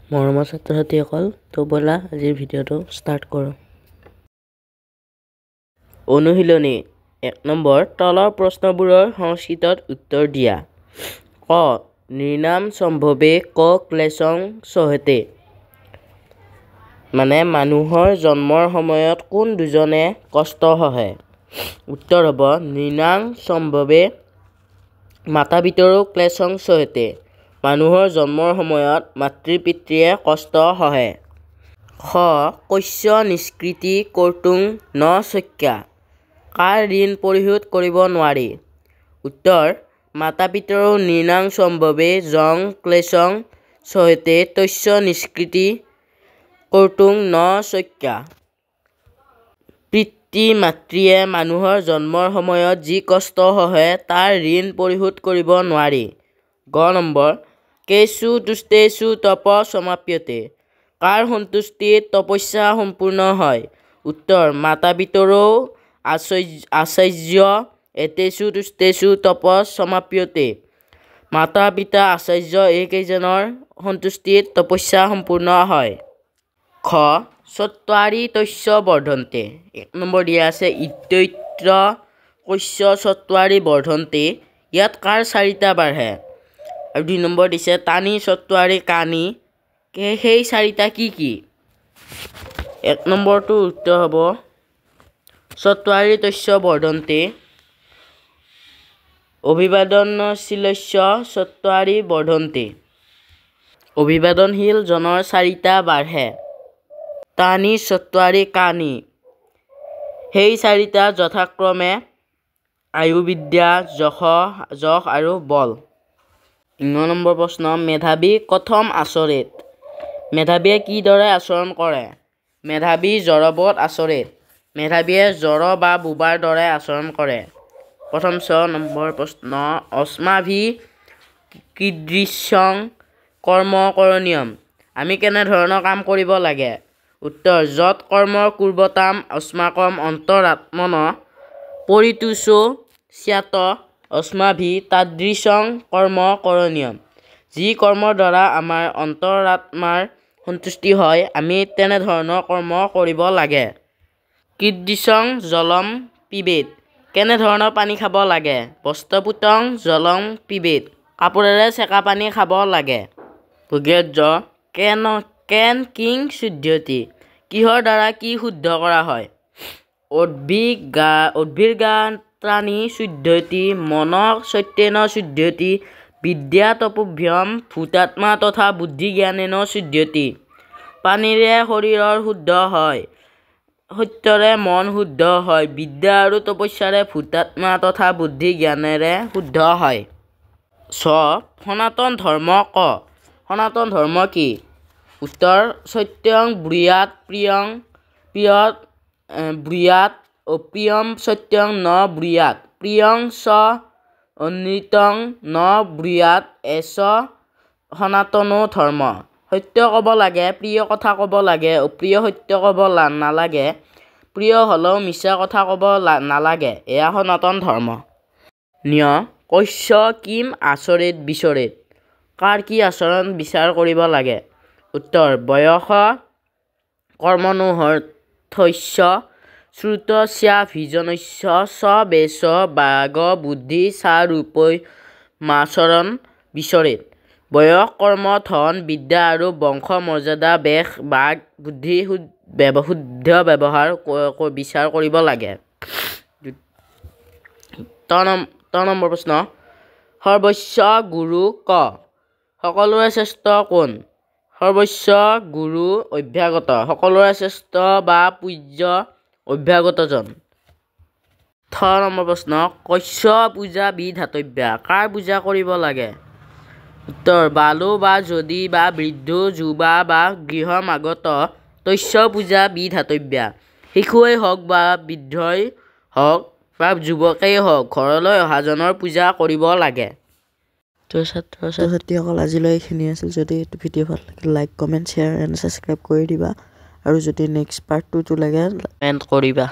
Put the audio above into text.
মৰমৰ ছাত্ৰ-ছাত্ৰীসকল, তো ব'লা আজিৰ ভিডিঅ'টো ষ্টাৰ্ট কৰোঁ। অনুশীলনী ১ নম্বৰ, তলৰ প্ৰশ্নবোৰৰ সংস্কৃতত উত্তৰ দিয়া। ক. নৃণাম সম্ভৱে ক ক্লেশং সহতে। মানে মানুহৰ জন্মৰ সময়ত কোন দুজনে কষ্ট সহে? উত্তৰ হ'ব নৃণাং সম্ভৱে মাতা-পিতৰৌ ক্লেশং সহতে। মানুহৰ জন্মৰ সময়ত মাতৃ-পিতৃয়ে কষ্ট সহে। খ. কস্য নিষ্কৃতি কৰ্তুং ন শক্যা। কাৰ ঋণ পৰিশোধ কৰিব নোৱাৰি? উত্তৰ মাতা-পিতৰৌ নৃণাং সম্ভৱে যং ক্লেশং সহতে তস্য নিষ্কৃতি কৰ্তুং ন শক্যা। পিতৃ-মাতৃয়ে মানুহৰ জন্মৰ সময়ত যি কষ্ট সহে তাৰ ঋণ পৰিশোধ কৰিব নোৱাৰি। গ নম্বৰ, কেষু তুষ্টেষু তপ সমাপ্যতে। কাৰ সন্তুষ্টিত তপস্যা সম্পূৰ্ণ হয়? উত্তৰ মাতা-পিতৰৌ আচাৰ্য এতেষু তুষ্টেষু তপ সমাপ্যতে। মাতা-পিতা আচাৰ্য এইকেইজনৰ সন্তুষ্টিত তপস্যা সম্পূৰ্ণ হয়। খ. চত্বাৰি তস্য বৰ্ধন্তে। ১ নম্বৰ দিয়া আছে ইত্যত্ৰ কস্য চত্বাৰি বৰ্ধন্তে। ইয়াত কাৰ ৪টা বাঢ়ে? আৰু ২ নম্বৰ দিছে তানি চত্বাৰি কানি। সেই ৪টা কি কি? ১ নম্বৰটো উত্তৰ হ'ব চত্বাৰি তস্য বৰ্ধন্তে। অভিবাদনশীলস্য চত্বাৰি বৰ্ধন্তে। অভিবাদনশীল জনৰ ৪টা বাঢ়ে। তানি চত্বাৰি কানি। সেই ৪টা যথাক্ৰমে আয়ুৰ্বিদ্যা, যশ আৰু বল। ৯ নম্বৰ প্ৰশ্ন, মেধাৱী কথম আচৰেত। মেধাৱীয়ে কিদৰে আচৰণ কৰে? মেধাৱী জড়বৎ আচৰেত। মেধাৱীয়ে জড় বা বোৱাৰ দৰে আচৰণ কৰে। প্ৰথম ৬ নম্বৰ প্ৰশ্ন, অস্মাভিঃ কীদৃশং কৰ্ম কৰণীয়ম। আমি কেনেধৰণৰ কাম কৰিব লাগে? উত্তৰ যৎ কৰ্মৰ কুৰ্বতাম অস্মাকম অন্তৰাত্মনঃ পৰিতুষো স্যাৎ অস্মাভিঃ তাদৃশং কৰ্ম কৰণীয়ম। যি কৰ্মৰ দ্বাৰা আমাৰ অন্তৰাত্মাৰ সন্তুষ্টি হয় আমি তেনেধৰণৰ কৰ্ম কৰিব লাগে। কীদৃশং জলম পিবেত। কেনেধৰণৰ পানী খাব লাগে? বস্ত্ৰপুটং জলং পিবেত। কাপোৰেৰে চেকা পানী খাব লাগে। জ কেন কিং শুদ্ধ্যতি। কিহৰ দ্বাৰা কি শুদ্ধ কৰা হয়? উদ্ভিৰ্গাত্ৰাণি শুদ্ধ্যতি মনঃ সত্যেন শুদ্ধ্যতি বিদ্যা তপোভ্যম ভূতাত্মা তথা বুদ্ধিজ্ঞানেন শুদ্ধ্যতি। পানীৰে শৰীৰৰ শুদ্ধ হয়, সত্যৰে মন শুদ্ধ হয়, বিদ্যা আৰু তপস্যাৰে ভূতাত্মা তথা বুদ্ধি জ্ঞানেৰে শুদ্ধ হয়। ছ. সনাতন ধৰ্ম ক। সনাতন ধৰ্ম কি? উত্তৰ সত্যং ব্ৰুয়াৎ ব্ৰুয়াৎ অপ্ৰিয়ং সত্যং ন ব্ৰুয়াৎ প্ৰিয়ং চ অনৃতং ন ব্ৰুয়াৎ এষ সনাতনো ধৰ্ম। সত্য ক'ব লাগে, প্ৰিয় কথা ক'ব লাগে, অপ্ৰিয় সত্য ক'ব নালাগে, প্ৰিয় হ'লেও মিছা কথা ক'ব নালাগে, এয়া সনাতন ধৰ্ম। ঞ. কস্য কিম আচৰেত বিচৰেত। কাৰ কি আচৰণ বিচাৰ কৰিব লাগে? উত্তৰ বয়স কৰ্মণোহৰ্থস্য শ্ৰুতস্যাভিজনস্য চ বেশ বাগ বুদ্ধি চাৰূপমাচৰণ বিচৰেত। বয়স, কৰ্ম, ধন, বিদ্যা আৰু বংশ মৰ্যাদা, বেশ, বাগ, বুদ্ধি শুদ্ধ ব্যৱহাৰ বিচাৰ কৰিব লাগে। ত নম্বৰ প্ৰশ্ন, সৰ্বস্ব গুৰু ক। সকলোৰে শ্ৰেষ্ঠ কোন? সৰ্বস্ব গুৰু অভ্যাগত। সকলোৰে শ্ৰেষ্ঠ বা পূজ্য অভ্যাগতজন। ঠ নম্বৰ প্ৰশ্ন, কস্য পূজা বিধাতব্যা। কাৰ পূজা কৰিব লাগে? উত্তৰ বালু বা যদী বা বৃদ্ধ যুৱা বা গৃহমাগত তস্য পূজা বিধাতব্যা। শিশুৱেই হওক বা বৃদ্ধই হওক বা যুৱকেই হওক ঘৰলৈ অহাজনৰ পূজা কৰিব লাগে। তো ছাত্ৰ-ছাত্ৰীসকল আজিলৈ এইখিনি আছিল। যদি এইটো ভিডিঅ' ভাল লাগিল like comment share and subscribe কৰি দিবা আৰু যদি নেক্সট পাৰ্ট 2 লাগে কমেণ্ট কৰিবা।